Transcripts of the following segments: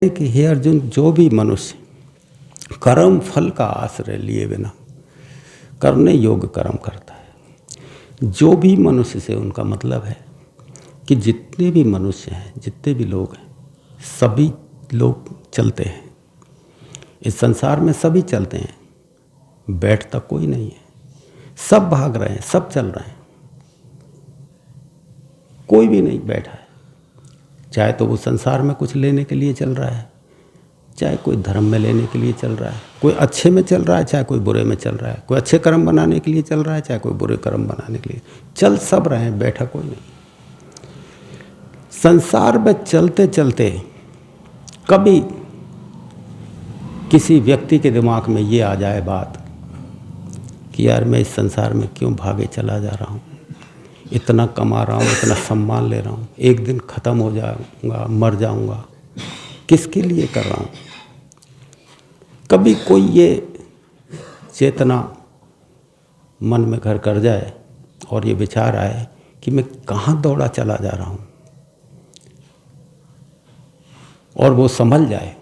कि हे अर्जुन, जो भी मनुष्य कर्म फल का आश्रय लिए बिना करने योग्य कर्म करता है, जो भी मनुष्य से उनका मतलब है कि जितने भी मनुष्य हैं, जितने भी लोग हैं, सभी लोग चलते हैं इस संसार में, सभी चलते हैं, बैठता कोई नहीं है, सब भाग रहे हैं, सब चल रहे हैं, कोई भी नहीं बैठा है। चाहे तो वो संसार में कुछ लेने के लिए चल रहा है, चाहे कोई धर्म में लेने के लिए चल रहा है, कोई अच्छे में चल रहा है, चाहे कोई बुरे में चल रहा है, कोई अच्छे कर्म बनाने के लिए चल रहा है, चाहे कोई बुरे कर्म बनाने के लिए, चल सब रहे हैं, बैठा कोई नहीं। संसार में चलते चलते कभी किसी व्यक्ति के दिमाग में ये आ जाए बात कि यार मैं इस संसार में क्यों भागे चला जा रहा हूँ, इतना कमा रहा हूँ, इतना सम्मान ले रहा हूँ, एक दिन ख़त्म हो जाऊँगा, मर जाऊँगा, किसके लिए कर रहा हूँ। कभी कोई ये चेतना मन में घर कर जाए और ये विचार आए कि मैं कहाँ दौड़ा चला जा रहा हूँ, और वो संभल जाए।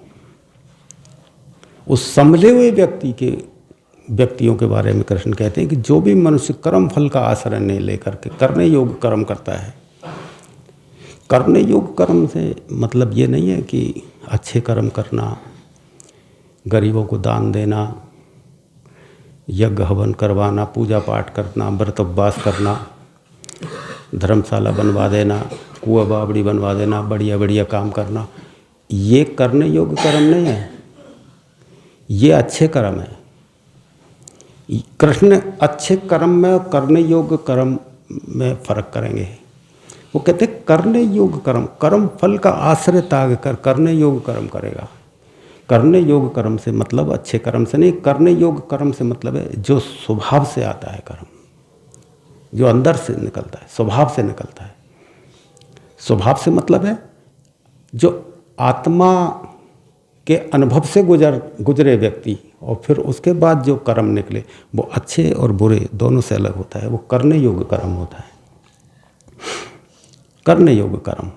उस संभले हुए व्यक्तियों के बारे में कृष्ण कहते हैं कि जो भी मनुष्य कर्म फल का आश्रय नहीं लेकर के करने योग्य कर्म करता है। करने योग्य कर्म से मतलब ये नहीं है कि अच्छे कर्म करना, गरीबों को दान देना, यज्ञ हवन करवाना, पूजा पाठ करना, व्रत उपवास करना, धर्मशाला बनवा देना, कुआं बावड़ी बनवा देना, बढ़िया बढ़िया काम करना, ये करने योग्य कर्म नहीं है, ये अच्छे कर्म है। कृष्ण अच्छे कर्म में और करने योग्य कर्म में फर्क करेंगे। वो कहते हैं करने योग्य कर्म, कर्म फल का आश्रय त्याग कर करने योग्य कर्म करेगा। करने योग्य कर्म से मतलब अच्छे कर्म से नहीं, करने योग्य कर्म से मतलब है जो स्वभाव से आता है कर्म, जो अंदर से निकलता है, स्वभाव से निकलता है। स्वभाव से मतलब है जो आत्मा के अनुभव से गुजरे व्यक्ति, और फिर उसके बाद जो कर्म निकले वो अच्छे और बुरे दोनों से अलग होता है, वो करने योग्य कर्म होता है। करने योग्य कर्म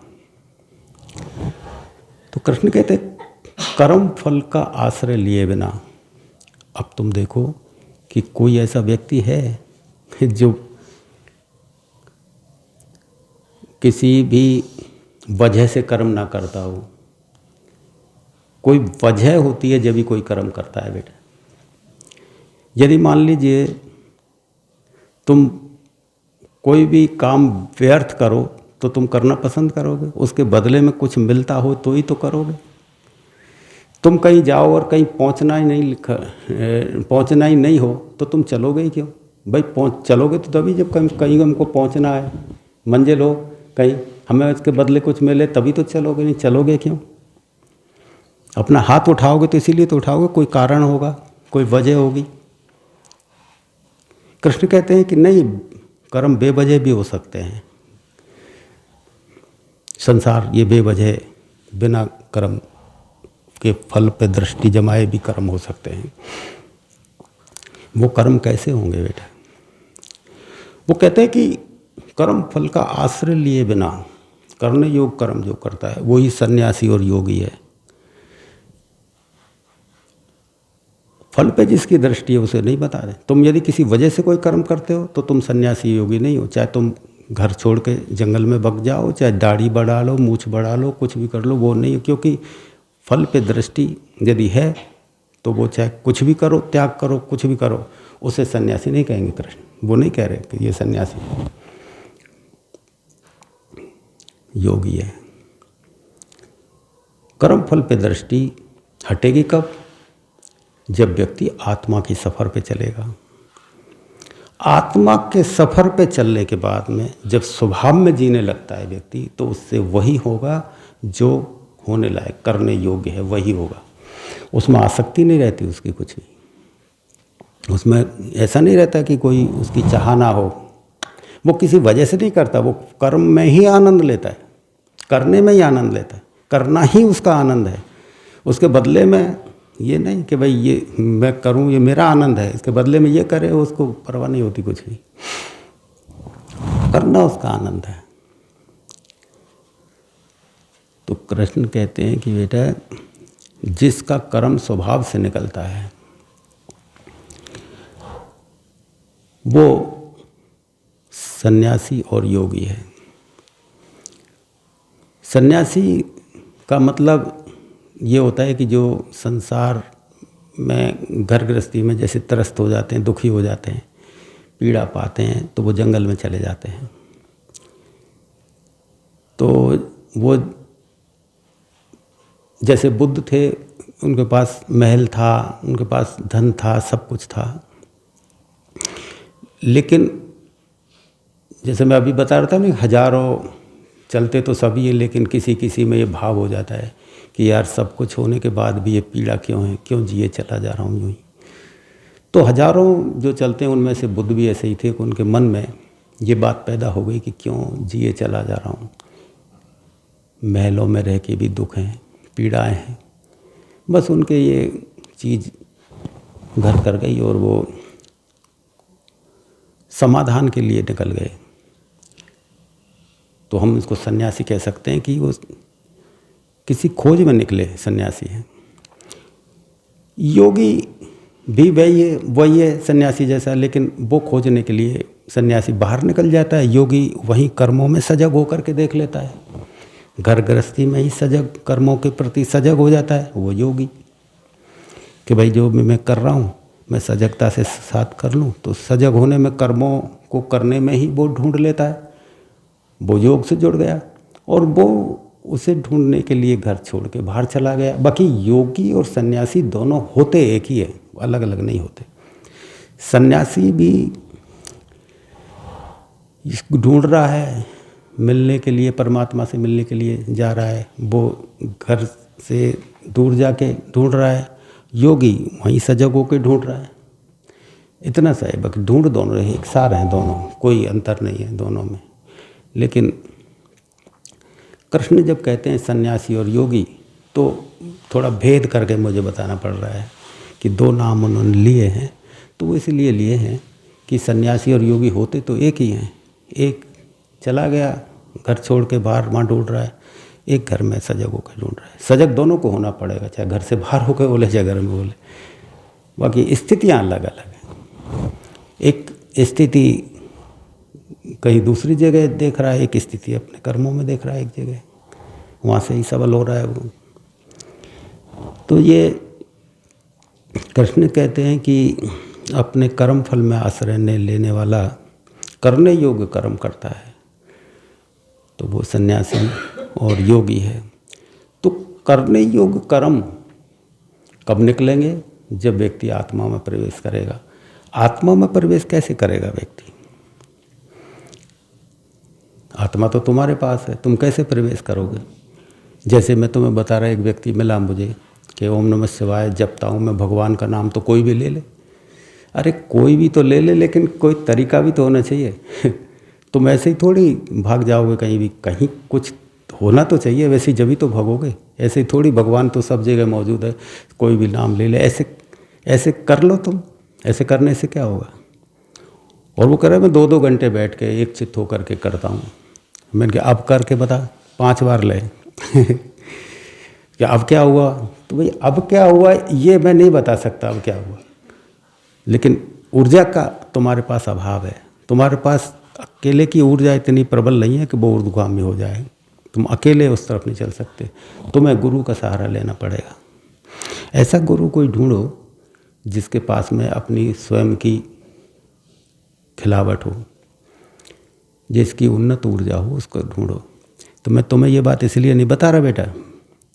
तो कृष्ण कहते कर्म फल का आश्रय लिए बिना। अब तुम देखो कि कोई ऐसा व्यक्ति है जो किसी भी वजह से कर्म ना करता हो। कोई वजह होती है जब भी कोई कर्म करता है बेटा। यदि मान लीजिए तुम कोई भी काम व्यर्थ करो तो तुम करना पसंद करोगे, उसके बदले में कुछ मिलता हो तो ही तो करोगे। तुम कहीं जाओ और कहीं पहुंचना ही नहीं हो तो तुम चलोगे ही क्यों भाई। चलोगे तो तभी जब कहीं हमको पहुंचना है, मंजिल हो कहीं, हमें उसके बदले कुछ मिले तभी तो चलोगे, नहीं चलोगे क्यों। अपना हाथ उठाओगे तो इसीलिए तो उठाओगे, कोई कारण होगा, कोई वजह होगी। कृष्ण कहते हैं कि नहीं, कर्म बेवजह भी हो सकते हैं। संसार ये बेवजह बिना कर्म के फल पे दृष्टि जमाए भी कर्म हो सकते हैं। वो कर्म कैसे होंगे बेटा। वो कहते हैं कि कर्म फल का आश्रय लिए बिना करने योग्य कर्म जो करता है वही सन्यासी और योगी है। फल पे जिसकी दृष्टि है उसे नहीं बता रहे। तुम यदि किसी वजह से कोई कर्म करते हो तो तुम सन्यासी योगी नहीं हो। चाहे तुम घर छोड़ के जंगल में बग जाओ, चाहे दाढ़ी बढ़ा लो, मूछ बढ़ा लो, कुछ भी कर लो, वो नहीं हो। क्योंकि फल पे दृष्टि यदि है तो वो चाहे कुछ भी करो, त्याग करो, कुछ भी करो, उसे सन्यासी नहीं कहेंगे कृष्ण। वो नहीं कह रहे कि ये सन्यासी योगी है। कर्म फल पे दृष्टि हटेगी कब? जब व्यक्ति आत्मा की सफ़र पे चलेगा। आत्मा के सफ़र पे चलने के बाद में जब स्वभाव में जीने लगता है व्यक्ति, तो उससे वही होगा जो होने लायक करने योग्य है, वही होगा। उसमें आसक्ति नहीं रहती उसकी कुछ भी। उसमें ऐसा नहीं रहता कि कोई उसकी चाह ना हो। वो किसी वजह से नहीं करता, वो कर्म में ही आनंद लेता है, करने में ही आनंद लेता है, करना ही उसका आनंद है। उसके बदले में ये नहीं कि भाई ये मैं करूं, ये मेरा आनंद है, इसके बदले में ये करे, उसको परवाह नहीं होती कुछ भी। करना उसका आनंद है। तो कृष्ण कहते हैं कि बेटा जिसका कर्म स्वभाव से निकलता है वो सन्यासी और योगी है। सन्यासी का मतलब ये होता है कि जो संसार में घर गृहस्थी में जैसे त्रस्त हो जाते हैं, दुखी हो जाते हैं, पीड़ा पाते हैं, तो वो जंगल में चले जाते हैं। तो वो जैसे बुद्ध थे, उनके पास महल था, उनके पास धन था, सब कुछ था, लेकिन जैसे मैं अभी बता रहा था ना, हजारों चलते तो सभी है, लेकिन किसी किसी में ये भाव हो जाता है कि यार सब कुछ होने के बाद भी ये पीड़ा क्यों है, क्यों जिए चला जा रहा हूँ यूँ ही। तो हजारों जो चलते हैं उनमें से बुद्ध भी ऐसे ही थे कि उनके मन में ये बात पैदा हो गई कि क्यों जिए चला जा रहा हूँ, महलों में रह के भी दुख हैं, पीड़ाएं हैं। बस उनके ये चीज़ घर कर गई और वो समाधान के लिए निकल गए। तो हम इसको सन्यासी कह सकते हैं कि वो किसी खोज में निकले सन्यासी हैं। योगी भी वही है सन्यासी जैसा, लेकिन वो खोजने के लिए सन्यासी बाहर निकल जाता है, योगी वहीं कर्मों में सजग होकर के देख लेता है, घर गृहस्थी में ही सजग, कर्मों के प्रति सजग हो जाता है वो योगी, कि भाई जो मैं कर रहा हूँ मैं सजगता से साथ कर लूँ। तो सजग होने में, कर्मों को करने में ही वो ढूंढ लेता है, वो योग से जुड़ गया और वो उसे ढूंढने के लिए घर छोड़ के बाहर चला गया। बाकी योगी और सन्यासी दोनों होते एक ही है, अलग अलग नहीं होते। सन्यासी भी इसको ढूंढ रहा है, मिलने के लिए, परमात्मा से मिलने के लिए जा रहा है, वो घर से दूर जाके ढूंढ रहा है। योगी वहीं सजग होकर ढूंढ रहा है। इतना सा है, बाकी ढूंढ दोनों रहे, एक सार हैं दोनों, कोई अंतर नहीं है दोनों में। लेकिन कृष्ण जब कहते हैं सन्यासी और योगी, तो थोड़ा भेद करके मुझे बताना पड़ रहा है कि दो नाम उन्होंने लिए हैं। तो वो इसलिए लिए हैं कि सन्यासी और योगी होते तो एक ही हैं। एक चला गया घर छोड़ के बाहर, वहाँ ढूंढ रहा है, एक घर में सजग होकर ढूंढ रहा है। सजग दोनों को होना पड़ेगा, चाहे घर से बाहर होकर बोले चाहे घर में बोले। बाकी स्थितियाँ अलग अलग हैं। एक स्थिति कहीं दूसरी जगह देख रहा है, एक स्थिति अपने कर्मों में देख रहा है एक जगह, वहाँ से ही सबल हो रहा है वो। तो ये कृष्ण कहते हैं कि अपने कर्म फल में आश्रय न लेने वाला करने योग्य कर्म करता है, तो वो सन्यासी और योगी है। तो करने योग्य कर्म कब निकलेंगे? जब व्यक्ति आत्मा में प्रवेश करेगा। आत्मा में प्रवेश कैसे करेगा व्यक्ति? आत्मा तो तुम्हारे पास है, तुम कैसे प्रवेश करोगे? जैसे मैं तुम्हें बता रहा, एक व्यक्ति मिला मुझे कि ओम नमः शिवाय जपता हूँ मैं, भगवान का नाम तो कोई भी ले ले। अरे कोई भी तो ले ले, लेकिन कोई तरीका भी तो होना चाहिए। तुम ऐसे ही थोड़ी भाग जाओगे कहीं भी, कहीं कुछ होना तो चाहिए, वैसे ही जब ही तो भागोगे। ऐसे ही थोड़ी, भगवान तो सब जगह मौजूद है, कोई भी नाम ले ले, ऐसे कर लो तुम। ऐसे करने से क्या होगा? और वो कह रहा है मैं 2-2 घंटे बैठ के एक चित्त होकर के करता हूँ। मैंने कहा अब करके बता, 5 बार ले। क्या अब क्या हुआ? तो भाई अब क्या हुआ ये मैं नहीं बता सकता अब क्या हुआ, लेकिन ऊर्जा का तुम्हारे पास अभाव है। तुम्हारे पास अकेले की ऊर्जा इतनी प्रबल नहीं है कि वो ऊर्ध्वगामी हो जाए। तुम अकेले उस तरफ नहीं चल सकते, तुम्हें गुरु का सहारा लेना पड़ेगा। ऐसा गुरु कोई ढूंढो जिसके पास में अपनी स्वयं की खिलावट हो, जिसकी उन्नत ऊर्जा हो, उसको ढूंढो। तो मैं तुम्हें ये बात इसलिए नहीं बता रहा बेटा,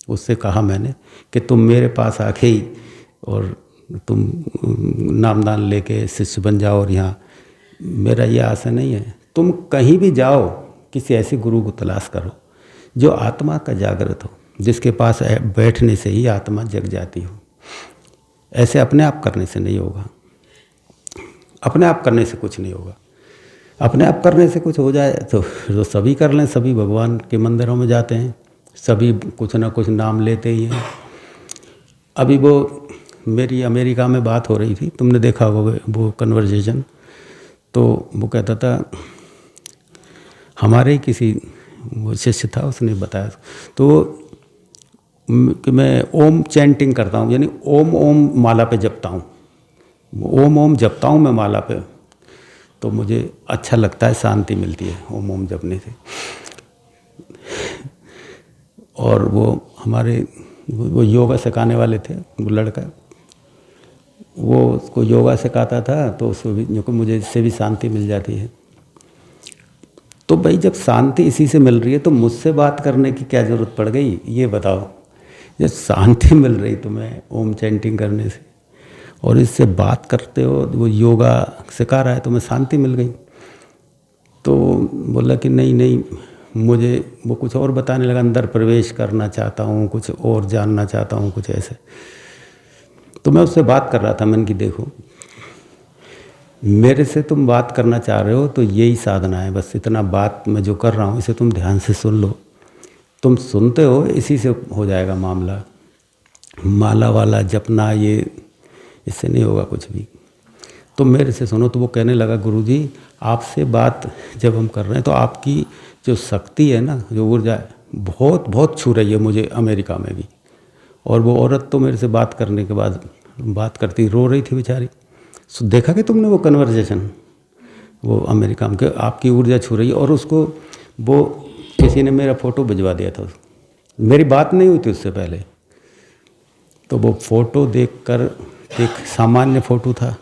उससे कहा मैंने कि तुम मेरे पास आके ही और तुम नामदान लेके शिष्य बन जाओ, और यहाँ मेरा ये आशा नहीं है। तुम कहीं भी जाओ, किसी ऐसे गुरु को तलाश करो जो आत्मा का जागृत हो, जिसके पास बैठने से ही आत्मा जग जाती हो। ऐसे अपने आप करने से नहीं होगा, अपने आप करने से कुछ नहीं होगा। अपने आप करने से कुछ हो जाए तो सभी कर लें, सभी भगवान के मंदिरों में जाते हैं, सभी कुछ ना कुछ नाम लेते ही हैं। अभी वो मेरी अमेरिका में बात हो रही थी, तुमने देखा होगा वो कन्वर्जेशन। तो वो कहता था, हमारे किसी वो शिष्य था, उसने बताया, तो कि मैं ओम चैंटिंग करता हूँ, यानी ओम ओम माला पे जपता हूँ, ओम ओम जपता हूँ मैं माला पे, तो मुझे अच्छा लगता है, शांति मिलती है ओम ओम जपने से। और वो हमारे वो योगा सिखाने वाले थे, वो लड़का, वो उसको योगा सिखाता था, तो उसको भी मुझे इससे भी शांति मिल जाती है। तो भाई जब शांति इसी से मिल रही है तो मुझसे बात करने की क्या ज़रूरत पड़ गई, ये बताओ। जब शांति मिल रही तुम्हें ओम चैंटिंग करने से, और इससे बात करते हो, वो योगा सिखा रहा है, तुम्हें शांति मिल गई। तो बोला कि नहीं नहीं, मुझे वो कुछ और बताने लगा, अंदर प्रवेश करना चाहता हूँ, कुछ और जानना चाहता हूँ, कुछ ऐसे। तो मैं उससे बात कर रहा था, मैंने कि देखो मेरे से तुम बात करना चाह रहे हो तो यही साधना है, बस इतना बात मैं जो कर रहा हूँ इसे तुम ध्यान से सुन लो। तुम सुनते हो, इसी से हो जाएगा मामला। माला वाला जपना ये, इससे नहीं होगा कुछ भी। तो मेरे से सुनो। तो वो कहने लगा गुरुजी आपसे बात जब हम कर रहे हैं तो आपकी जो शक्ति है ना, जो ऊर्जा है, बहुत बहुत छू रही है मुझे अमेरिका में भी। और वो औरत तो मेरे से बात करने के बाद बात करती रो रही थी बेचारी। देखा कि तुमने वो कन्वर्सेशन, वो अमेरिका में, आपकी ऊर्जा छू रही है। और उसको वो किसी ने मेरा फ़ोटो भिजवा दिया था, मेरी बात नहीं हुई थी उससे पहले। तो वो फ़ोटो देखकर, एक सामान्य फ़ोटो था,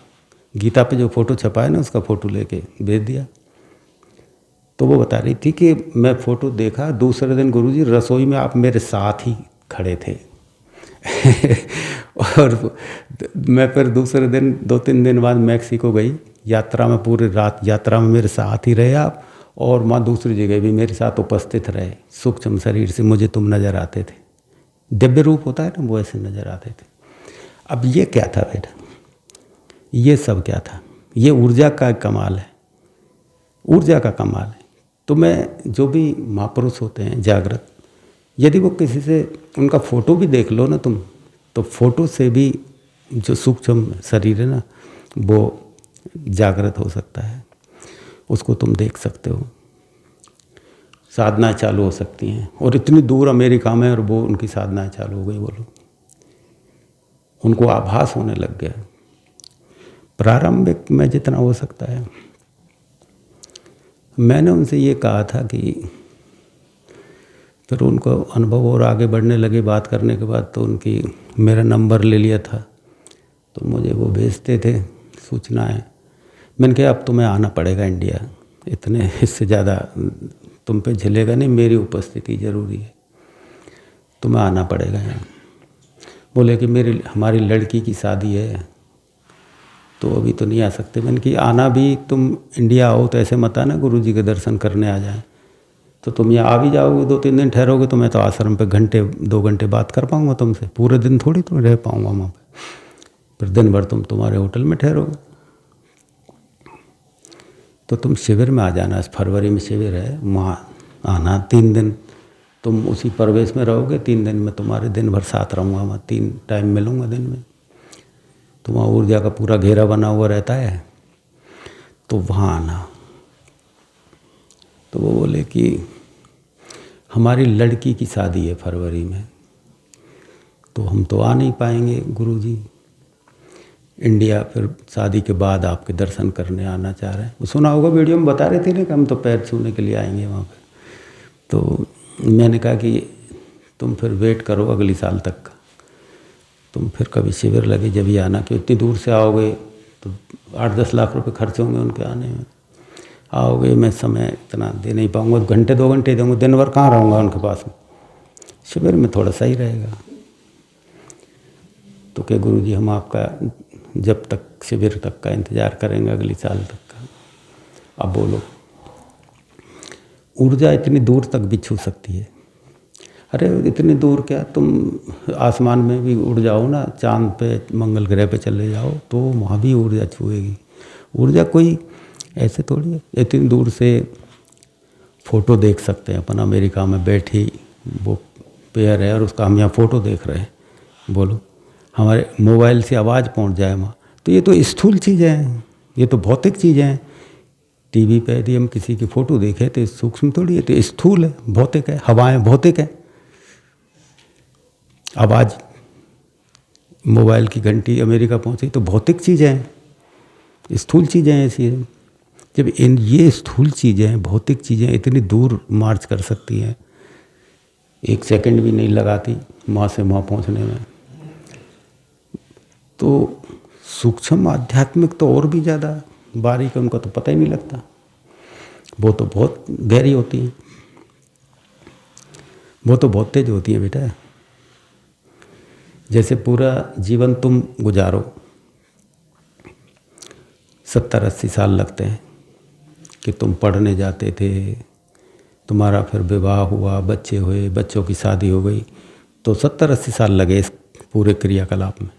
गीता पे जो फ़ोटो छपा है ना, उसका फ़ोटो लेके भेज दिया। तो वो बता रही थी कि मैं फ़ोटो देखा, दूसरे दिन गुरुजी रसोई में आप मेरे साथ ही खड़े थे। और मैं फिर दूसरे दिन 2-3 दिन बाद मैक्सिको गई यात्रा में, पूरी रात यात्रा में मेरे साथ ही रहे आप, और वहाँ दूसरी जगह भी मेरे साथ उपस्थित रहे। सूक्ष्म शरीर से मुझे तुम नज़र आते थे, दिव्य रूप होता है ना, वो ऐसे नज़र आते थे। अब ये क्या था बेटा, ये सब क्या था? ये ऊर्जा का कमाल है, ऊर्जा का कमाल है। तो मैं, जो भी महापुरुष होते हैं जागृत, यदि वो किसी से, उनका फ़ोटो भी देख लो ना तुम, तो फोटो से भी जो सूक्ष्म शरीर है ना, वो जागृत हो सकता है, उसको तुम देख सकते हो। साधनाएं चालू हो सकती हैं। और इतनी दूर अमेरिका में, और वो उनकी साधनाएं चालू हो गई, बोलो उनको आभास होने लग गया प्रारंभिक में जितना हो सकता है। मैंने उनसे ये कहा था कि फिर उनको अनुभव और आगे बढ़ने लगे बात करने के बाद, तो उनकी मेरा नंबर ले लिया था, तो मुझे वो भेजते थे सूचनाएं। मैंने कहा अब तुम्हें आना पड़ेगा इंडिया, इतने इससे ज़्यादा तुम पे झेलेगा नहीं, मेरी उपस्थिति ज़रूरी है, तुम्हें आना पड़ेगा यहाँ। बोले कि हमारी लड़की की शादी है, तो अभी तो नहीं आ सकते। मैंने कि आना भी, तुम इंडिया आओ तो ऐसे मत आना गुरुजी के दर्शन करने आ जाए, तो तुम यहाँ आ भी जाओगे, 2-3 दिन ठहरोगे, तो मैं तो आश्रम पे 1-2 घंटे बात कर पाऊँगा तुमसे, पूरे दिन थोड़ी तो रह पाऊँगा वहाँ पे। फिर दिन भर तुम तुम्हारे होटल में ठहरोगे, तो तुम शिविर में आ जाना। इस फरवरी में शिविर है, वहाँ आना 3 दिन तुम उसी प्रवेश में रहोगे। 3 दिन में तुम्हारे दिन भर साथ रहूँगा, मैं 3 टाइम मिलूँगा दिन में। तो वहाँ ऊर्जा का पूरा घेरा बना हुआ रहता है, तो वहाँ आना। तो वो बोले कि हमारी लड़की की शादी है फरवरी में, तो हम तो आ नहीं पाएंगे गुरुजी इंडिया, फिर शादी के बाद आपके दर्शन करने आना चाह रहे हैं। सुना होगा वीडियो में बता रहे थे ना कि हम तो पैर छूने के लिए आएंगे वहाँ पे। तो मैंने कहा कि तुम फिर वेट करो अगली साल तक का, तुम फिर कभी शिविर लगे जब ही आना, कि इतनी दूर से आओगे तो 8-10 लाख रुपए खर्च होंगे उनके आने में। आओगे, मैं समय इतना दे नहीं पाऊँगा, 1-2 घंटे दूँगा, दिन भर कहाँ रहूँगा उनके पास में। शिविर में थोड़ा सही रहेगा। तो क्या गुरुजी हम आपका जब तक शिविर तक का इंतज़ार करेंगे, अगली साल तक का। अब बोलो, ऊर्जा इतनी दूर तक भी छू सकती है। अरे इतनी दूर क्या, तुम आसमान में भी उड़ जाओ ना, चांद पे, मंगल ग्रह पे चले जाओ, तो वहाँ भी ऊर्जा छुएगी। ऊर्जा कोई ऐसे थोड़ी है। इतनी दूर से फ़ोटो देख सकते हैं अपन, अमेरिका में बैठी वो पेयर है और उसका हम यहाँ फ़ोटो देख रहे हैं। बोलो हमारे मोबाइल से आवाज़ पहुँच जाए वहाँ, तो ये तो स्थूल चीज़ें हैं, ये तो भौतिक चीज़ें हैं। टीवी पे यदि हम किसी की फ़ोटो देखें तो सूक्ष्म थोड़ी है, तो स्थूल है, भौतिक है। हवाएं भौतिक है, आज मोबाइल की घंटी अमेरिका पहुंची तो भौतिक चीज़ें हैं, स्थूल चीज़ें ऐसी हैं। जब ये स्थूल चीज़ें, भौतिक चीज़ें इतनी दूर मार्च कर सकती हैं, 1 सेकंड भी नहीं लगाती वहाँ से वहाँ पहुँचने में, तो सूक्ष्म आध्यात्मिक तो और भी ज़्यादा बारीक है, उनका तो पता ही नहीं लगता। वो तो बहुत गहरी होती है, वो तो बहुत तेज होती है बेटा। जैसे पूरा जीवन तुम गुजारो, 70-80 साल लगते हैं कि तुम पढ़ने जाते थे, तुम्हारा फिर विवाह हुआ, बच्चे हुए, बच्चों की शादी हो गई, तो 70-80 साल लगे इस पूरे क्रियाकलाप में।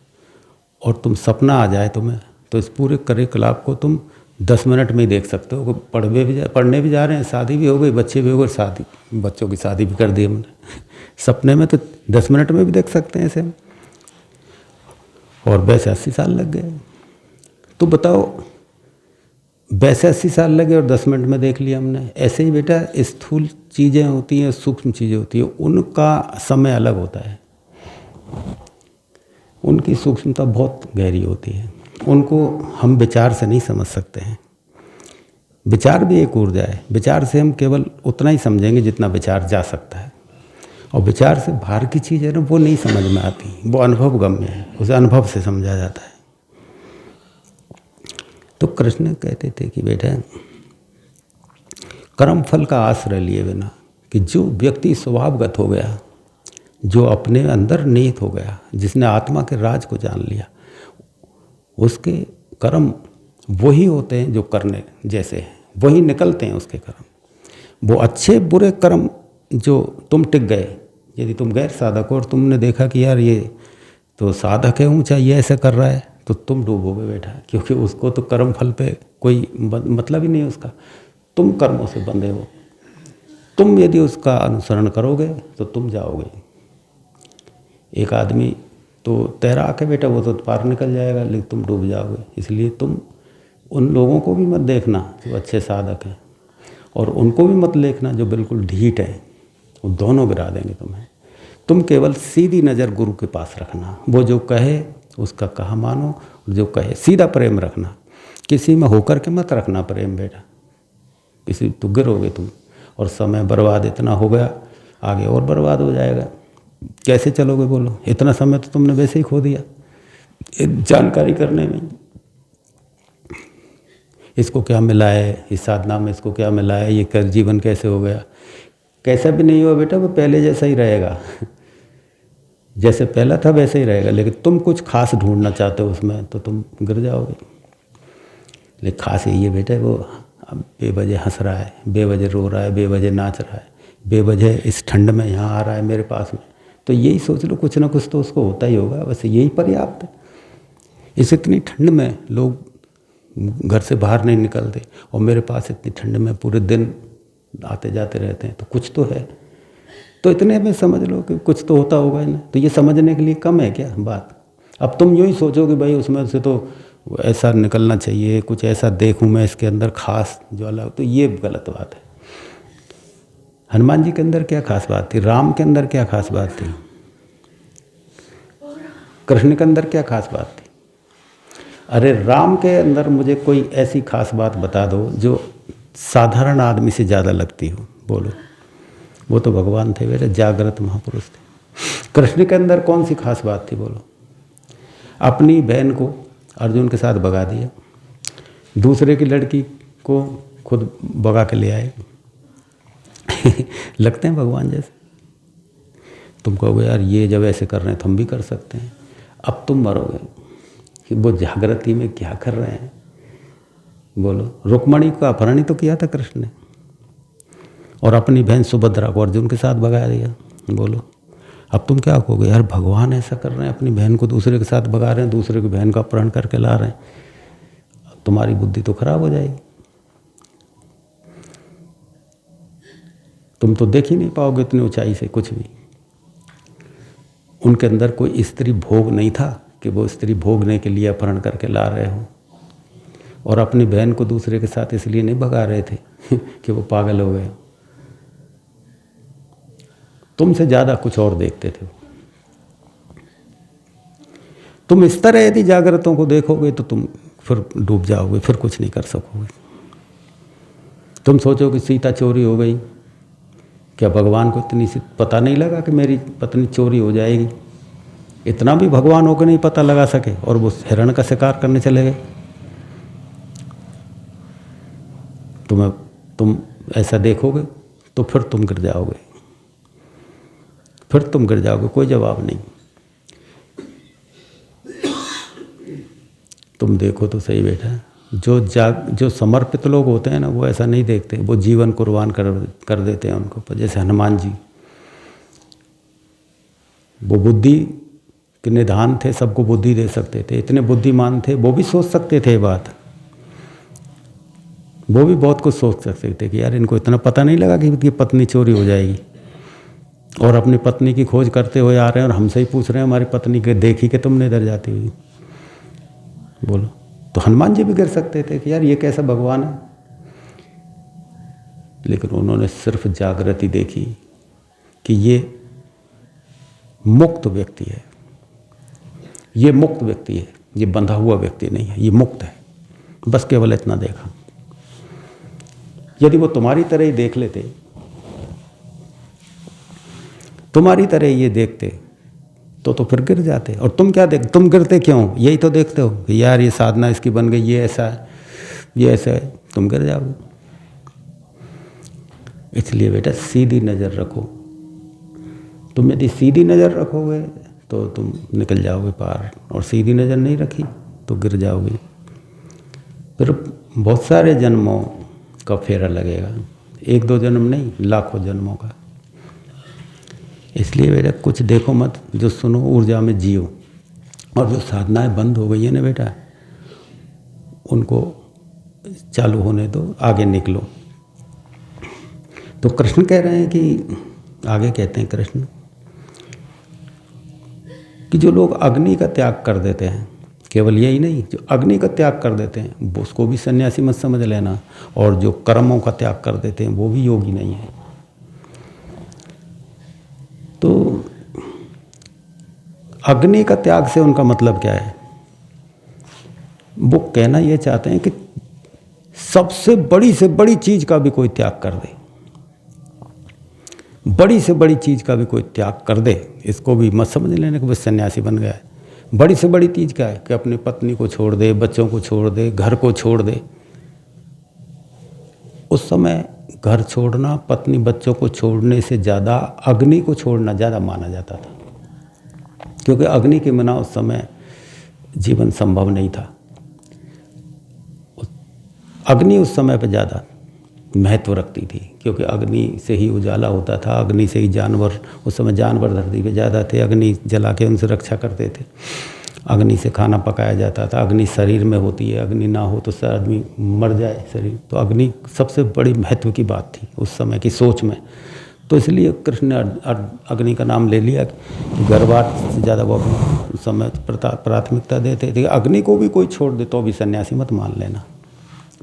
और तुम सपना आ जाए तुम्हें, तो इस पूरे क्रियाकलाप को तुम 10 मिनट में ही देख सकते हो। पढ़ने भी जा रहे हैं, शादी भी हो गई, बच्चे भी हो गए, बच्चों की शादी भी कर दी हमने। सपने में तो 10 मिनट में भी देख सकते हैं ऐसे। और वैसे 80 साल लग गए। तो बताओ, वैसे 80 साल लगे और 10 मिनट में देख लिया हमने। ऐसे ही बेटा स्थूल चीज़ें होती हैं, सूक्ष्म चीज़ें होती हैं, उनका समय अलग होता है, उनकी सूक्ष्मता बहुत गहरी होती है, उनको हम विचार से नहीं समझ सकते हैं। विचार भी एक ऊर्जा है, विचार से हम केवल उतना ही समझेंगे जितना विचार जा सकता है, और विचार से बाहर की चीज़ है ना, वो नहीं समझ में आती, वो अनुभव गम्य है, उसे अनुभव से समझा जाता है। तो कृष्ण कहते थे कि बेटा कर्म फल का आश्रय लिए बिना, कि जो व्यक्ति स्वभावगत हो गया, जो अपने अंदर निहित हो गया, जिसने आत्मा के राज को जान लिया, उसके कर्म वही होते हैं जो करने जैसे हैं, वही निकलते हैं उसके कर्म। वो अच्छे बुरे कर्म जो तुम टिक गए, यदि तुम गैर साधक हो और तुमने देखा कि यार ये तो साधक है ऊँचा, ये ऐसा कर रहा है, तो तुम डूबोगे बेटा, क्योंकि उसको तो कर्म फल पे कोई मतलब ही नहीं है उसका। तुम कर्मों से बंधे हो, तुम यदि उसका अनुसरण करोगे तो तुम जाओगे। एक आदमी तो तैराक है बेटा, वो तो पार निकल जाएगा, लेकिन तुम डूब जाओगे। इसलिए तुम उन लोगों को भी मत देखना जो अच्छे साधक हैं, और उनको भी मत देखना जो बिल्कुल ढीठ है, वो दोनों गिरा देंगे तुम्हें। तुम केवल सीधी नज़र गुरु के पास रखना, वो जो कहे उसका कहा मानो, जो कहे सीधा प्रेम रखना, किसी में होकर के मत रखना प्रेम बेटा, किसी तो गिरोगे तुम, और समय बर्बाद इतना हो गया, आगे और बर्बाद हो जाएगा। कैसे चलोगे बोलो? इतना समय तो तुमने वैसे ही खो दिया जानकारी करने में। इसको क्या मिला है, इस साधना में इसको क्या मिला है, ये कर जीवन कैसे हो गया? कैसा भी नहीं हुआ बेटा, वो पहले जैसा ही रहेगा जैसे पहला था वैसे ही रहेगा। लेकिन तुम कुछ खास ढूंढना चाहते हो उसमें, तो तुम गिर जाओगे। लेकिन खास यही है बेटा, वो अब बेवजह हंस रहा है, बेवजह रो रहा है, बेवजह नाच रहा है, बेवजह इस ठंड में यहाँ आ रहा है मेरे पास में, तो यही सोच लो कुछ ना कुछ तो उसको होता ही होगा, बस यही पर्याप्त है। इस इतनी ठंड में लोग घर से बाहर नहीं निकलते, और मेरे पास इतनी ठंड में पूरे दिन आते जाते रहते हैं, तो कुछ तो है। तो इतने में समझ लो कि कुछ तो होता होगा ही ना। तो ये समझने के लिए कम है क्या बात? अब तुम यूँ ही सोचो कि भाई उसमें से तो ऐसा निकलना चाहिए, कुछ ऐसा देखूं मैं इसके अंदर खास जो अलग, तो ये गलत बात है। हनुमान जी के अंदर क्या खास बात थी? राम के अंदर क्या खास बात थी? कृष्ण के अंदर क्या खास बात थी? अरे राम के अंदर मुझे कोई ऐसी खास बात बता दो जो साधारण आदमी से ज़्यादा लगती हो, बोलो। वो तो भगवान थे बेटा, जागृत महापुरुष थे। कृष्ण के अंदर कौन सी खास बात थी बोलो? अपनी बहन को अर्जुन के साथ भगा दिया, दूसरे की लड़की को खुद भगा के ले आए लगते हैं भगवान जैसे। तुम कहोगे यार ये जब ऐसे कर रहे हैं तो हम भी कर सकते हैं। अब तुम मरोगे कि वो जागृति में क्या कर रहे हैं बोलो। रुक्मणी का अपहरण ही तो किया था कृष्ण ने, और अपनी बहन सुभद्रा को अर्जुन के साथ भगा दिया, बोलो। अब तुम क्या कहोगे, यार भगवान ऐसा कर रहे हैं, अपनी बहन को दूसरे के साथ भगा रहे हैं, दूसरे की बहन का अपहरण करके ला रहे हैं, तुम्हारी बुद्धि तो खराब हो जाएगी। तुम तो देख ही नहीं पाओगे इतनी ऊंचाई से कुछ भी। उनके अंदर कोई स्त्री भोग नहीं था कि वो स्त्री भोगने के लिए अपहरण करके ला रहे हो, और अपनी बहन को दूसरे के साथ इसलिए नहीं भगा रहे थे कि वो पागल हो गए। तुमसे ज़्यादा कुछ और देखते थे। तुम इस तरह यदि जागृतों को देखोगे तो तुम फिर डूब जाओगे, फिर कुछ नहीं कर सकोगे। तुम सोचो कि सीता चोरी हो गई, क्या भगवान को इतनी सी पता नहीं लगा कि मेरी पत्नी चोरी हो जाएगी? इतना भी भगवान होकर नहीं पता लगा सके और वो हिरण का शिकार करने चले गए। तुम ऐसा देखोगे तो फिर तुम गिर जाओगे, फिर तुम गिर जाओगे, कोई जवाब नहीं। तुम देखो तो सही बेटा, जो समर्पित लोग होते हैं ना, वो ऐसा नहीं देखते, वो जीवन कुर्बान कर देते हैं उनको। जैसे हनुमान जी, वो बुद्धि के निधान थे, सबको बुद्धि दे सकते थे, इतने बुद्धिमान थे, वो भी सोच सकते थे बात, वो भी बहुत कुछ सोच सकते थे कि यार इनको इतना पता नहीं लगा कि इनकी पत्नी चोरी हो जाएगी, और अपनी पत्नी की खोज करते हुए आ रहे हैं और हमसे ही पूछ रहे हैं हमारी पत्नी के देखी कि तुमने इधर जाती हुई। बोलो, तो हनुमान जी भी गिर सकते थे कि यार ये कैसा भगवान है, लेकिन उन्होंने सिर्फ जागृति देखी कि ये मुक्त व्यक्ति है, ये मुक्त व्यक्ति है, ये बंधा हुआ व्यक्ति नहीं है, ये मुक्त है, बस केवल इतना देखा। यदि वो तुम्हारी तरह ही देख लेते, तुम्हारी तरह ये देखते, तो फिर गिर जाते। और तुम क्या तुम गिरते क्यों? यही तो देखते हो कि यार ये साधना इसकी बन गई, ये ऐसा है, ये ऐसा है, तुम गिर जाओगे। इसलिए बेटा सीधी नज़र रखो। तुम यदि सीधी नज़र रखोगे तो तुम निकल जाओगे पार, और सीधी नज़र नहीं रखी तो गिर जाओगे। फिर बहुत सारे जन्मों का फेरा लगेगा, 1-2 जन्म नहीं, लाखों जन्मों का। इसलिए बेटा कुछ देखो मत, जो सुनो ऊर्जा में जियो, और जो साधनाएं बंद हो गई है ना बेटा, उनको चालू होने दो, आगे निकलो। तो कृष्ण कह रहे हैं कि, आगे कहते हैं कृष्ण कि जो लोग अग्नि का त्याग कर देते हैं, केवल यही नहीं, जो अग्नि का त्याग कर देते हैं उसको भी सन्यासी मत समझ लेना, और जो कर्मों का त्याग कर देते हैं वो भी योगी नहीं है। तो अग्नि का त्याग से उनका मतलब क्या है? वो कहना ये चाहते हैं कि सबसे बड़ी से बड़ी चीज का भी कोई त्याग कर दे, बड़ी से बड़ी चीज का भी कोई त्याग कर दे, इसको भी मत समझ लेने कि वो सन्यासी बन गया है। बड़ी से बड़ी चीज क्या है? कि अपनी पत्नी को छोड़ दे, बच्चों को छोड़ दे, घर को छोड़ दे। उस समय घर छोड़ना, पत्नी बच्चों को छोड़ने से ज़्यादा अग्नि को छोड़ना ज़्यादा माना जाता था, क्योंकि अग्नि के बिना उस समय जीवन संभव नहीं था। अग्नि उस समय पर ज़्यादा महत्व रखती थी, क्योंकि अग्नि से ही उजाला होता था, अग्नि से ही जानवर, उस समय जानवर धरती पे ज़्यादा थे, अग्नि जला के उनसे रक्षा करते थे, अग्नि से खाना पकाया जाता था। अग्नि शरीर में होती है, अग्नि ना हो तो आदमी मर जाए शरीर, तो अग्नि सबसे बड़ी महत्व की बात थी उस समय की सोच में। तो इसलिए कृष्ण ने अग्नि का नाम ले लिया कि गर्भवास से ज़्यादा वो उस समय प्राथमिकता देते थे। अग्नि को भी कोई छोड़ दे तो भी सन्यासी मत मान लेना।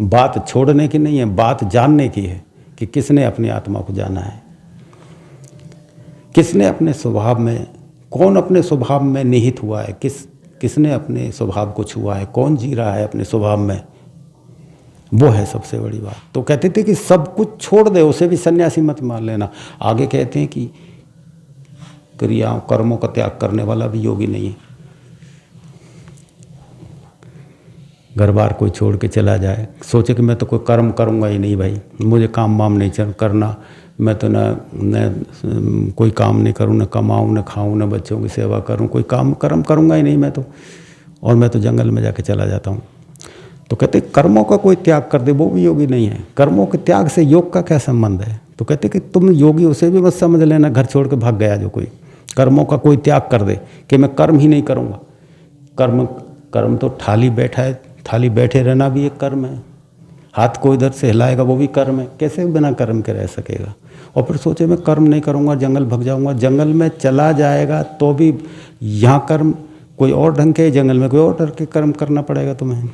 बात छोड़ने की नहीं है, बात जानने की है कि किसने अपनी आत्मा को जाना है, किसने अपने स्वभाव में, कौन अपने स्वभाव में निहित हुआ है, किसने अपने स्वभाव को छुआ है, कौन जी रहा है अपने स्वभाव में, वो है सबसे बड़ी बात। तो कहते थे कि सब कुछ छोड़ दे, उसे भी सन्यासी मत मान लेना। आगे कहते हैं कि क्रियाओं कर्मों का त्याग करने वाला भी योगी नहीं है। घर बार कोई छोड़ के चला जाए, सोचे कि मैं तो कोई कर्म करूँगा ही नहीं भाई, मुझे काम वाम नहीं करना, मैं तो न कोई काम नहीं करूँ, न कमाऊँ, न खाऊँ, न बच्चों की सेवा करूँ, कोई कर्म करूँगा ही नहीं मैं तो, और मैं तो जंगल में जाके चला जाता हूँ। तो कहते कर्मों का कोई त्याग कर दे, वो भी योगी नहीं है। कर्मों के त्याग से योग का क्या संबंध है? तो कहते कि तुम योगी उसे भी मत समझ लेना घर छोड़ के भाग गया जो कोई कर्मों का कोई त्याग कर दे कि मैं कर्म ही नहीं करूँगा। कर्म तो थाली बैठा है, थाली बैठे रहना भी एक कर्म है, हाथ को इधर से हिलाएगा वो भी कर्म है। कैसे बिना कर्म के रह सकेगा? और फिर सोचे मैं कर्म नहीं करूँगा, जंगल भाग जाऊँगा। जंगल में चला जाएगा तो भी यहाँ कर्म कोई और ढंग के, जंगल में कोई और ढंग के कर्म करना पड़ेगा तुम्हें।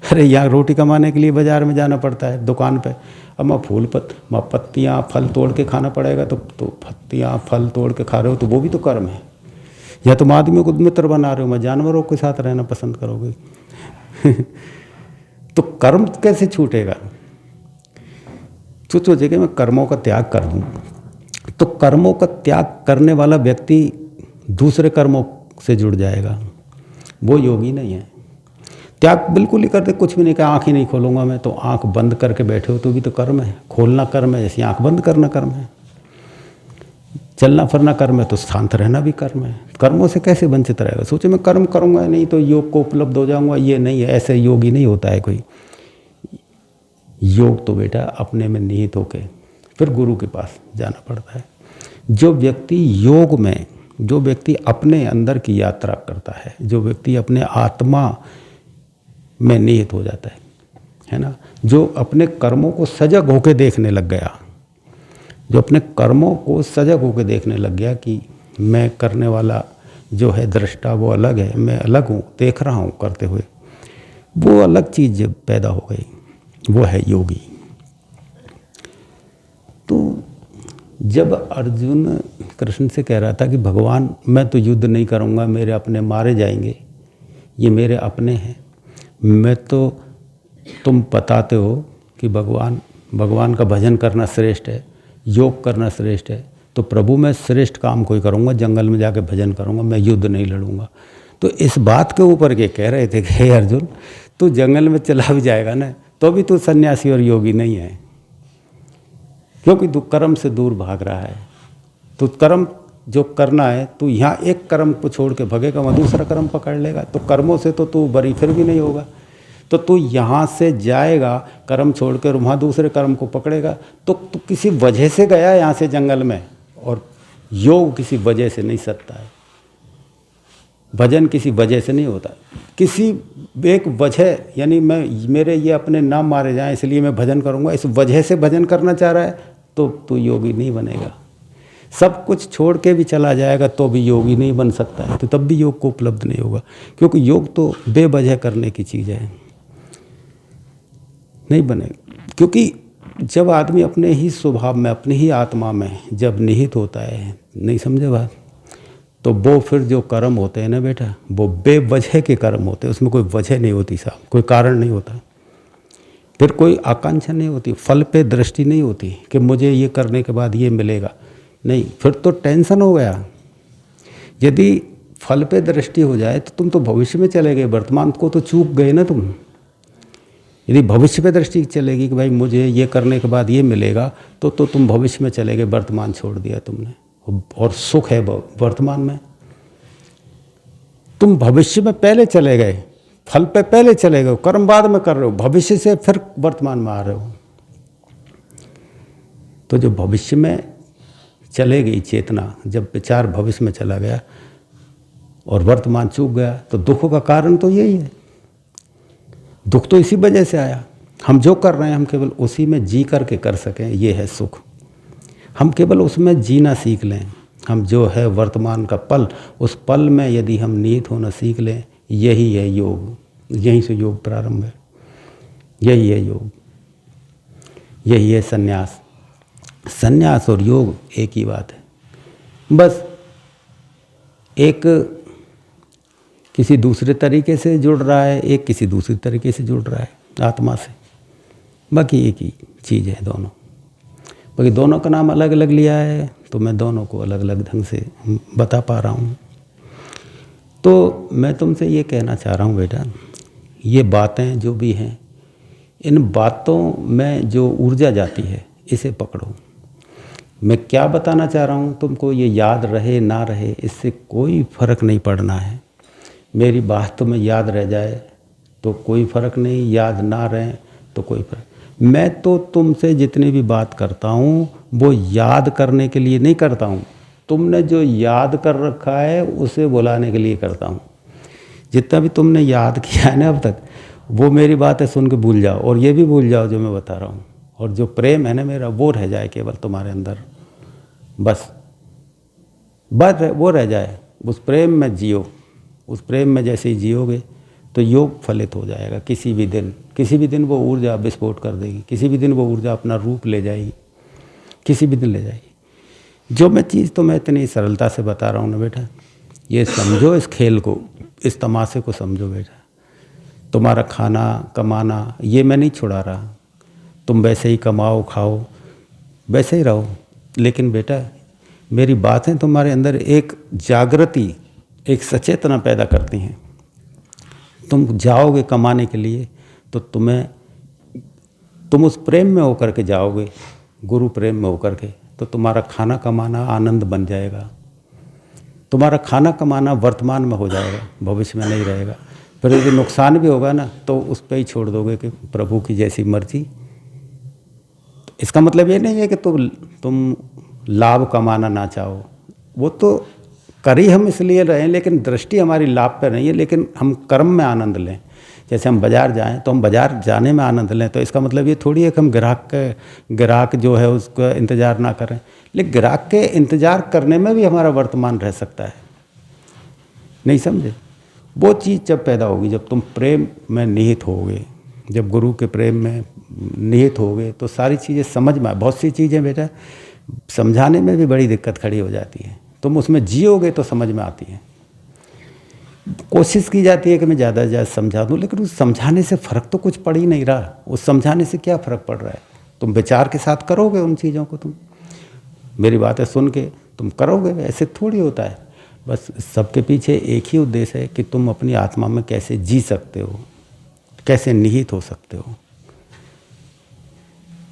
अरे यहाँ रोटी कमाने के लिए बाजार में जाना पड़ता है, दुकान पे, अब मैं पत्तियाँ फल तोड़ के खाना पड़ेगा, तो पत्तियाँ फल तोड़ के खा रहे हो तो वो भी तो कर्म है। या तुम आदमियों को मित्र बना रहे हो, मैं जानवरों के साथ रहना पसंद करोगे। तो कर्म कैसे छूटेगा? तो सोचे कि मैं कर्मों का त्याग कर दूं, तो कर्मों का त्याग करने वाला व्यक्ति दूसरे कर्मों से जुड़ जाएगा, वो योगी नहीं है। त्याग बिल्कुल ही कर दे, कुछ भी नहीं कहा, आँख ही नहीं खोलूंगा मैं, तो आँख बंद करके बैठे हो तो भी तो कर्म है। खोलना कर्म है, जैसे आँख बंद करना कर्म है। चलना फिरना कर्म है, तो शांत रहना भी कर्म है। कर्मों से कैसे वंचित रहेगा? सोचे मैं कर्म करूंगा नहीं तो योग को उपलब्ध हो जाऊंगा, ये नहीं है, ऐसे योगी नहीं होता है कोई। योग तो बेटा अपने में निहित होके फिर गुरु के पास जाना पड़ता है। जो व्यक्ति योग में, जो व्यक्ति अपने अंदर की यात्रा करता है, जो व्यक्ति अपने आत्मा में निहित हो जाता है ना, जो अपने कर्मों को सजग होकर देखने लग गया, जो अपने कर्मों को सजग होकर देखने लग गया कि मैं करने वाला जो है दृष्टा वो अलग है, मैं अलग हूँ, देख रहा हूँ करते हुए, वो अलग चीज़ जब पैदा हो गई, वो है योगी। तो जब अर्जुन कृष्ण से कह रहा था कि भगवान मैं तो युद्ध नहीं करूँगा, मेरे अपने मारे जाएंगे, ये मेरे अपने हैं, मैं तो, तुम बताते हो कि भगवान का भजन करना श्रेष्ठ है, योग करना श्रेष्ठ है, तो प्रभु मैं श्रेष्ठ काम कोई करूँगा, जंगल में जाके भजन करूँगा, मैं युद्ध नहीं लड़ूंगा। तो इस बात के ऊपर के कह रहे थे कि हे अर्जुन, तू जंगल में चला भी जाएगा ना तो भी तू सन्यासी और योगी नहीं है, क्योंकि तू कर्म से दूर भाग रहा है। तो कर्म जो करना है, तू यहाँ एक कर्म को छोड़ के भगेगा, वहाँ दूसरा कर्म पकड़ लेगा, तो कर्मों से तो तू बरी फिर भी नहीं होगा। तो तू यहाँ से जाएगा कर्म छोड़ कर, वहाँ दूसरे कर्म को पकड़ेगा, तो तू किसी वजह से गया यहाँ से जंगल में, और योग किसी वजह से नहीं सकता है, भजन किसी वजह से नहीं होता। किसी एक वजह, यानी मेरे ये अपने नाम मारे जाएं इसलिए मैं भजन करूँगा, इस वजह से भजन करना चाह रहा है तो तू योगी नहीं बनेगा। सब कुछ छोड़ के भी चला जाएगा तो भी योगी नहीं बन सकता है, तो तब भी योग को उपलब्ध नहीं होगा, क्योंकि योग तो बेवजह करने की चीज़ है, नहीं बनेगा। क्योंकि जब आदमी अपने ही स्वभाव में, अपनी ही आत्मा में जब निहित होता है, नहीं समझे बात, तो वो फिर जो कर्म होते हैं ना बेटा, वो बेवजह के कर्म होते हैं, उसमें कोई वजह नहीं होती साहब, कोई कारण नहीं होता, फिर कोई आकांक्षा नहीं होती, फल पे दृष्टि नहीं होती कि मुझे ये करने के बाद ये मिलेगा, नहीं, फिर तो टेंशन हो गया। यदि फल पे दृष्टि हो जाए तो तुम तो भविष्य में चले गए, वर्तमान को तो चूक गए ना तुम। यदि भविष्य पे दृष्टि चलेगी कि भाई मुझे ये करने के बाद ये मिलेगा, तो तुम भविष्य में चले गए, वर्तमान छोड़ दिया तुमने, और सुख है वर्तमान में। तुम भविष्य में पहले चले गए, फल पे पहले चले गए, कर्म बाद में कर रहे हो, भविष्य से फिर वर्तमान में आ रहे हो। तो जो भविष्य में चले गई चेतना, जब विचार भविष्य में चला गया और वर्तमान चूक गया, तो दुखों का कारण तो यही है। दुख तो इसी वजह से आया, हम जो कर रहे हैं हम केवल उसी में जी करके कर सकें, ये है सुख। हम केवल उसमें जीना सीख लें, हम जो है वर्तमान का पल, उस पल में यदि हम निहित होना सीख लें, यही है योग। यहीं से योग प्रारंभ है, यही है योग, यही है संन्यास। संन्यास और योग एक ही बात है, बस एक किसी दूसरे तरीके से जुड़ रहा है, एक किसी दूसरे तरीके से जुड़ रहा है आत्मा से, बाकी एक ही चीज़ है दोनों। बाकी दोनों का नाम अलग अलग लिया है, तो मैं दोनों को अलग अलग ढंग से बता पा रहा हूँ। तो मैं तुमसे ये कहना चाह रहा हूँ बेटा, ये बातें जो भी हैं, इन बातों में जो ऊर्जा जाती है इसे पकड़ो। मैं क्या बताना चाह रहा हूँ तुमको, ये याद रहे ना रहे इससे कोई फ़र्क नहीं पड़ना है। मेरी बात तुम्हें याद रह जाए तो कोई फ़र्क नहीं, याद ना रहे तो कोई फ़र्क। मैं तो तुमसे जितनी भी बात करता हूँ वो याद करने के लिए नहीं करता हूँ, तुमने जो याद कर रखा है उसे भुलाने के लिए करता हूँ। जितना भी तुमने याद किया है ना अब तक, वो मेरी बातें सुन के भूल जाओ, और ये भी भूल जाओ जो मैं बता रहा हूँ, और जो प्रेम है ना मेरा वो रह जाए केवल तुम्हारे अंदर, बस वो रह जाए। उस प्रेम में जियो, उस प्रेम में जैसे ही जियोगे तो योग फलित हो जाएगा। किसी भी दिन वो ऊर्जा विस्फोट कर देगी, किसी भी दिन वो ऊर्जा अपना रूप ले जाएगी, किसी भी दिन ले जाएगी। जो मैं चीज़ तो मैं इतनी सरलता से बता रहा हूँ ना बेटा, ये समझो इस खेल को, इस तमाशे को समझो बेटा। तुम्हारा खाना कमाना ये मैं नहीं छुड़ा रहा, तुम वैसे ही कमाओ खाओ वैसे ही रहो, लेकिन बेटा मेरी बातें तुम्हारे अंदर एक जागृति, एक सचेतना पैदा करती हैं। तुम जाओगे कमाने के लिए तो तुम उस प्रेम में होकर के जाओगे, गुरु प्रेम में होकर के, तो तुम्हारा खाना कमाना आनंद बन जाएगा। तुम्हारा खाना कमाना वर्तमान में हो जाएगा, भविष्य में नहीं रहेगा। फिर यदि नुकसान भी होगा ना तो उस पर ही छोड़ दोगे कि प्रभु की जैसी मर्जी। इसका मतलब ये नहीं है कि तुम लाभ कमाना ना चाहो, वो तो कर ही हम इसलिए रहें, लेकिन दृष्टि हमारी लाभ पर नहीं है, लेकिन हम कर्म में आनंद लें। जैसे हम बाज़ार जाएं तो हम बाज़ार जाने में आनंद लें, तो इसका मतलब ये थोड़ी है कि हम ग्राहक जो है उसका इंतज़ार ना करें, लेकिन ग्राहक के इंतज़ार करने में भी हमारा वर्तमान रह सकता है। नहीं समझे? वो चीज़ जब पैदा होगी, जब तुम प्रेम में निहित होगे, जब गुरु के प्रेम में निहित होगे, तो सारी चीज़ें समझ में। बहुत सी चीज़ें बेटा समझाने में भी बड़ी दिक्कत खड़ी हो जाती है, तुम उसमें जियोगे तो समझ में आती है। कोशिश की जाती है कि मैं ज़्यादा से ज़्यादा समझा दूँ, लेकिन उस समझाने से फ़र्क तो कुछ पड़ ही नहीं रहा। उस समझाने से क्या फ़र्क पड़ रहा है? तुम विचार के साथ करोगे उन चीज़ों को, तुम मेरी बातें सुन के तुम करोगे, ऐसे थोड़ी होता है। बस सबके पीछे एक ही उद्देश्य है कि तुम अपनी आत्मा में कैसे जी सकते हो, कैसे निहित हो सकते हो।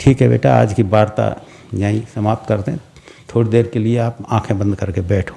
ठीक है बेटा, आज की वार्ता यहीं समाप्त कर दें। थोड़ी देर के लिए आप आंखें बंद करके बैठो।